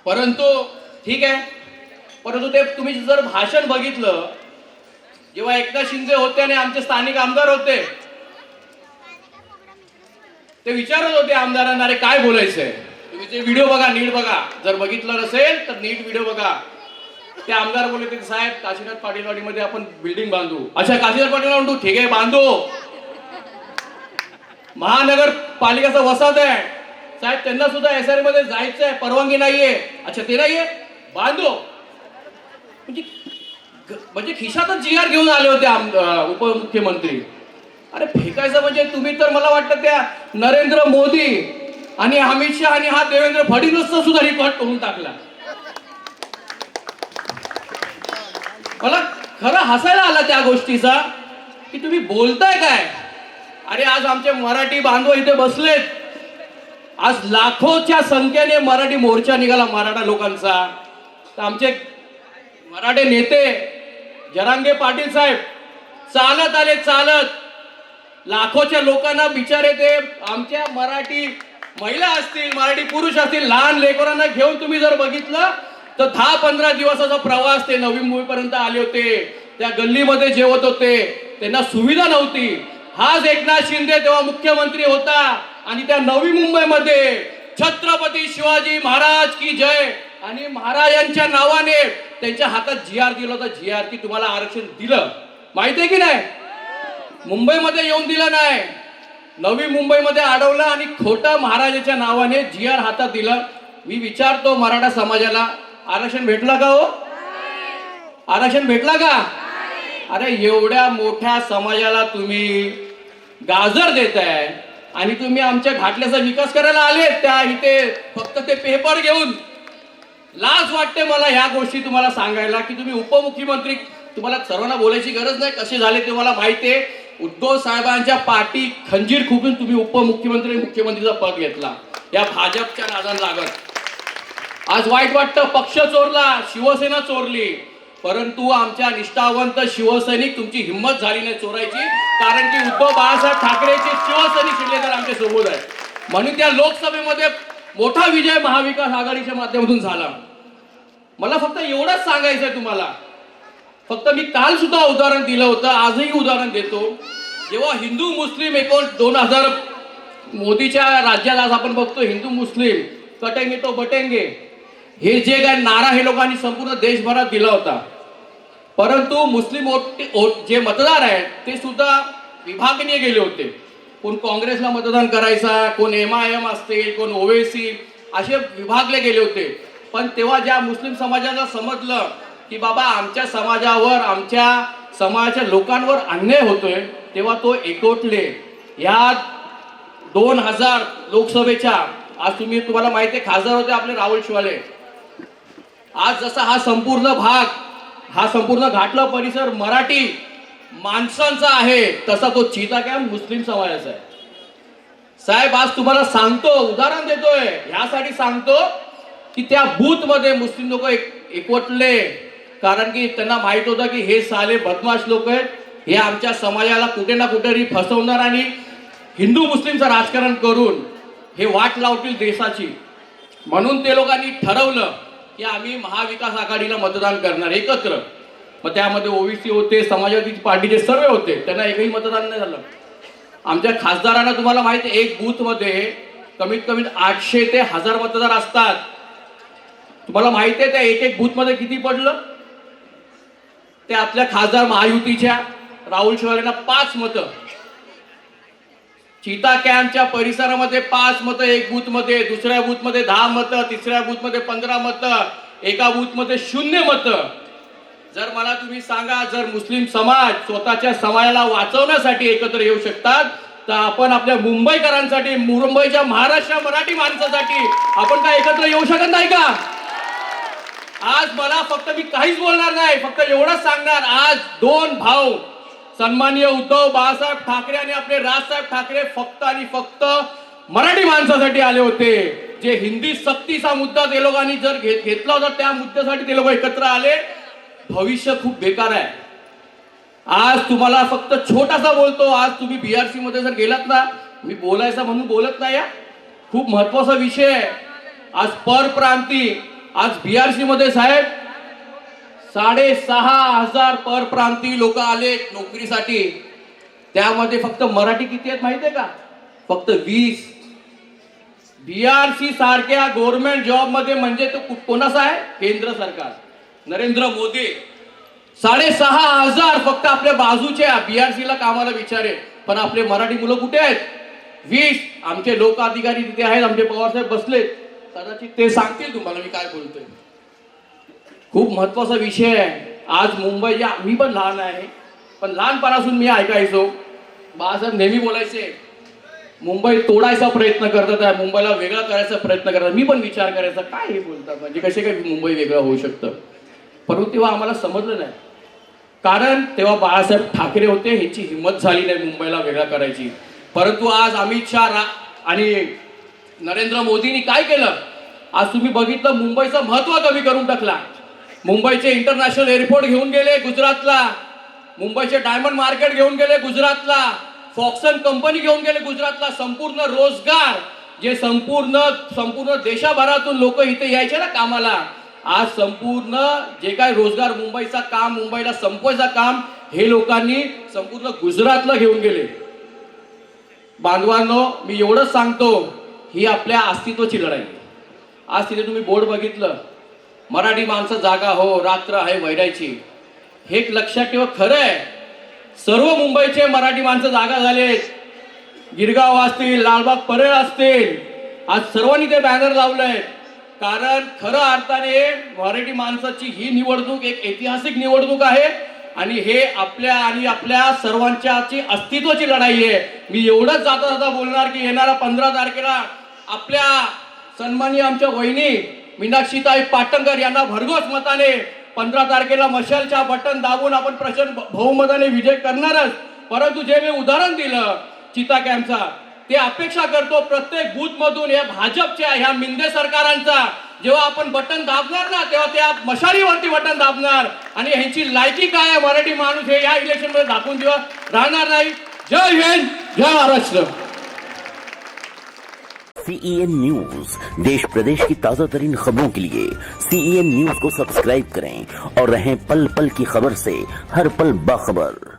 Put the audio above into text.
परंतु ठीक आहे, परंतु ते तुम्ही जर भाषण बघितलं, जेव्हा एकनाथ शिंदे होते आणि आमचे स्थानिक आमदार होते, ते विचारत होते आमदारांना, अरे काय बोलायचंय, तुम्ही ते व्हिडिओ बघा, नीट बघा, जर बघितलं नसेल तर नीट व्हिडिओ बघा. ते आमदार बोलले होते, साहेब काशीनाथ पाटीलवाडीमध्ये आपण बिल्डिंग बांधू. अच्छा, काशीनाथ पाटील बांधू, ठीक आहे बांधू. महानगरपालिकेचा वसाहत आहे साहेब, त्यांना सुद्धा एसआर मध्ये जायचंय, परवानगी नाहीये. अच्छा, ते नाहीये, बांधू. म्हणजे खिशातच जी आर घेऊन आले होते उपमुख्यमंत्री. अरे फेकायचं म्हणजे तुम्ही तर मला वाटतं त्या नरेंद्र मोदी आणि अमित शहा आणि हा देवेंद्र फडणवीसचा सुद्धा रिकॉर्ड करून टाकला. मला खरं हसायला आला त्या गोष्टीचा की तुम्ही बोलताय काय. अरे आज आमचे मराठी बांधव इथे बसलेत, आज लाखोच्या संख्येने मराठी मोर्चा निघाला मराठा लोकांचा. तर आमचे मराठे नेते जरांगे पाटील साहेब चालत आले, चालत लाखोच्या लोकांना बिचारे, ते आमच्या मराठी महिला असतील, मराठी पुरुष असतील, लहान लेकरांना घेऊन तुम्ही जर बघितलं तर 10-15 दिवसाचा प्रवास ते नवी मुंबईपर्यंत आले होते. त्या गल्लीमध्ये जेवत होते, त्यांना सुविधा नव्हती. हाच एकनाथ शिंदे तेव्हा मुख्यमंत्री होता आणि त्या नवी मुंबईमध्ये छत्रपती शिवाजी महाराज की जय आणि महाराजांच्या नावाने त्यांच्या हातात जी.आर. दिलं होतं. जी.आर. की तुम्हाला आरक्षण दिलं, माहितीये की नाही. मुंबईमध्ये येऊन दिलं नाही, नवी मुंबईमध्ये अडवलं आणि खोटं महाराजांच्या नावाने जी.आर. हातात दिलं. मी विचारतो मराठा समाजाला, आरक्षण भेटला का हो? आरक्षण भेटला का? अरे एवढ्या मोठ्या समाजाला तुम्ही गाजर देताय आणि तुम्ही आमच्या घाटल्याचा विकास करायला आले त्या इथे फक्त ते पेपर घेऊन. लाज वाटते मला ह्या गोष्टी तुम्हाला सांगायला की तुम्ही उपमुख्यमंत्री, तुम्हाला सर्वांना बोलायची गरज नाही, कसे झाले तुम्हाला माहिती आहे. उद्धव साहेबांच्या पाठी खंजीर खुपून तुम्ही उपमुख्यमंत्री मुख्यमंत्रीचा पद घेतला या भाजपच्या नादाला लागत. आज वाईट वाटतं, पक्ष चोरला, शिवसेना चोरली, परंतु आमच्या निष्ठावंत शिवसैनिक तुमची हिंमत झाली नाही चोरायची, कारण की उद्धव बाळासाहेब ठाकरेचे शिवसैनिक शिलेदार आमच्या सोबत आहेत. म्हणून त्या लोकसभेमध्ये मोठा विजय महाविकास आघाडीच्या माध्यमातून झाला. मला फक्त एवढंच सांगायचं आहे तुम्हाला. फक्त मी काल सुद्धा उदाहरण दिलं होतं, आजही उदाहरण देतो. जेव्हा हिंदू मुस्लिम 2000 मोदीच्या राज्यात आज आपण बघतो, हिंदू मुस्लिम कटेंगे तो बटेंगे, हे जे काय नारा हे लोकांनी संपूर्ण देशभरात दिला होता. परंतु मुस्लिम जे मतदार आहेत ते सुद्धा विभागनीय गेले होते. कोण काँग्रेसला मतदान करायचा, कोण MIM असतील, कोण ओवेसी, असे विभागले गेले होते. पण तेव्हा ज्या मुस्लिम समाजाला समजलं की बाबा आमच्या समाजावर, आमच्या समाजाच्या लोकांवर अन्याय होतोय, तेव्हा तो एकवटले. या 2000 लोकसभेच्या आज तुम्हाला माहिती आहे खासदार होते आपले राहुल शिवाले. आज जसा हा संपूर्ण भाग, हा संपूर्ण घाटला परिसर मराठी माणसांचा आहे, तसा तो चिता कॅम्प मुस्लिम समाजाचा आहे. साहेब आज तुम्हाला सांगतो, उदाहरण देतोय, ह्यासाठी सांगतो की त्या बूथ मध्ये मुस्लिम लोक एकवटले, कारण की त्यांना माहित होतं की हे साले बदमाश लोक आहेत, हे आमच्या समाजाला कुठे ना कुठेतरी फसवणार आणि हिंदू मुस्लिमचं राजकारण करून हे वाट लावतील देशाची. म्हणून ते लोकांनी ठरवलं की आम्ही महाविकास आघाडीला मतदान करणार एकत्र. मग त्यामध्ये ओबीसी होते, समाजवादी पार्टीचे सर्व होते, त्यांना एकही मतदान नाही झालं. आमच्या खासदारांना तुम्हाला माहिती आहे, एक बूथ मध्ये कमीत कमी 800 ते 1000 मतदार असतात. तुम्हाला माहिती आहे त्या एक बूथ मध्ये किती पडलं? ते आपल्या खासदार महायुतीच्या राहुल शिवालेंना 5 मतं. चिता कॅम्पच्या परिसरामध्ये 5 मतं एक बूथ मध्ये, दुसऱ्या बूथ मध्ये 10 मतं, तिसऱ्या बूथ मध्ये 15 मतं, एका बूथ मध्ये 0 मतं. जर मला तुम्ही सांगा, जर मुस्लिम समाज स्वतःच्या समाजाला वाचवण्यासाठी एकत्र येऊ शकतात, तर आपण आपल्या मुंबईकरांसाठी, मुंबईच्या महाराष्ट्र मराठी माणसासाठी आपण काय एकत्र येऊ शकत नाही का? आज मला फक्त, मी काहीच बोलणार नाही, फक्त एवढंच सांगणार, आज 2 भाऊ सन्माननीय उद्धव बाळासाहेब ठाकरे आणि आपले राजसाहेब ठाकरे फक्त आणि फक्त मराठी माणसासाठी आले होते. जे हिंदी सक्तीचा मुद्दा ते लोकांनी जर घेतला होता, त्या मुद्द्यासाठी ते लोक एकत्र आले. भविष्य खूप बेकार आहे. आज तुम्हाला फक्त छोटासा बोलतो, आज तुम्ही BRC मध्ये जर गेलात ना, मी बोलायचं म्हणून बोलत नाही, खूप महत्वाचा विषय आहे. आज परप्रांती आज BRC मध्ये साहेब 6,500 परप्रांतीय लोक आले नोकरीसाठी. त्यामध्ये फक्त मराठी किती आहेत माहितीये का? फक्त 20. BRC सारख्या गव्हर्नमेंट जॉब मध्ये म्हणजे तो कोणाचा आहे? केंद्र सरकार, नरेंद्र मोदी. 6,500 फक्त आपल्या बाजूच्या BRC ला कामाला विचारे. पण आपले मराठी मुलं कुठे आहेत? 20. आमचे लोक अधिकारी तिथे आहेत, आमचे पवार साहेब बसले, कदाचित ते सांगतील तुम्हाला मी काय बोलतोय. खूप महत्वाचा विषय आहे आज मुंबई. मी पण लहान आहे, पण लहानपणापासून मी ऐकायचो बाळासाहेब नेहमी बोलायचे मुंबई तोडायचा प्रयत्न करतात आहे, मुंबईला वेगळा करायचा प्रयत्न करतात. मी पण विचार करायचा काय हे बोलतात, म्हणजे कसे काय मुंबई वेगळं होऊ शकतं. परंतु तेव्हा आम्हाला समजलं नाही, कारण तेव्हा बाळासाहेब ठाकरे होते, ह्याची हिंमत झाली नाही मुंबईला वेगळा करायची. परंतु आज अमित शहा आणि नरेंद्र मोदींनी काय केलं? आज तुम्ही बघितलं मुंबईचं महत्त्व कमी करून टाकला. मुंबईचे इंटरनॅशनल एअरपोर्ट घेऊन गेले गुजरातला, मुंबईचे डायमंड मार्केट घेऊन गेले गुजरातला, फॉक्सन कंपनी घेऊन गेले गुजरातला. संपूर्ण रोजगार जे संपूर्ण देशभरातून लोक इथे यायचे ना कामाला, आज संपूर्ण जे काय रोजगार मुंबईचा काम, मुंबईला संपवायचा काम हे लोकांनी संपूर्ण गुजरातला घेऊन गेले. बांधवांनो, मी एवढंच सांगतो, ही आपल्या अस्तित्वाची लढाई. आज तिथे तुम्ही बोर्ड बघितलं, मराठी माणसं जागा हो, रात्र आहे वैरायची. हे एक लक्षात ठेवा, खरं आहे सर्व मुंबईचे मराठी माणसं जागा झालेत. गिरगाव असतील, लालबाग परेळ असतील, आज सर्वांनी ते बॅनर लावलंय. कारण खरं अर्थाने मराठी माणसाची ही निवडणूक एक ऐतिहासिक निवडणूक आहे आणि हे आपल्या सर्वांची अस्तित्वाची लढाई आहे. मी एवढंच जाता जाता बोलणार की येणाऱ्या 15 तारखेला आपल्या सन्माननीय आमच्या वहिनी मीनाक्षीताई पाटणकर यांना भरघोस मताने 15 तारखेला मशालच्या बटन दाबून आपण प्रचंड बहुमताने विजय करणारच. परंतु जे मी उदाहरण दिलं चिता कॅम्पचा, ते अपेक्षा करतो प्रत्येक बूथ मधून या भाजपच्या ह्या मिंदे सरकारांचा जेव्हा आपण बटन दाबणार ना, तेव्हा त्या मशालीवरती बटन दाबणार आणि ह्यांची लायकी काय आहे मराठी माणूस हे या इलेक्शन मध्ये दाखवून दिवा राहणार नाही. जय हिंद, जय महाराष्ट्र. CEN न्यूज, देश प्रदेश की ताजा तरीन खबरों के लिए CEN न्यूज को सब्सक्राइब करें और रहें पल पल की खबर से हर पल बाखबर.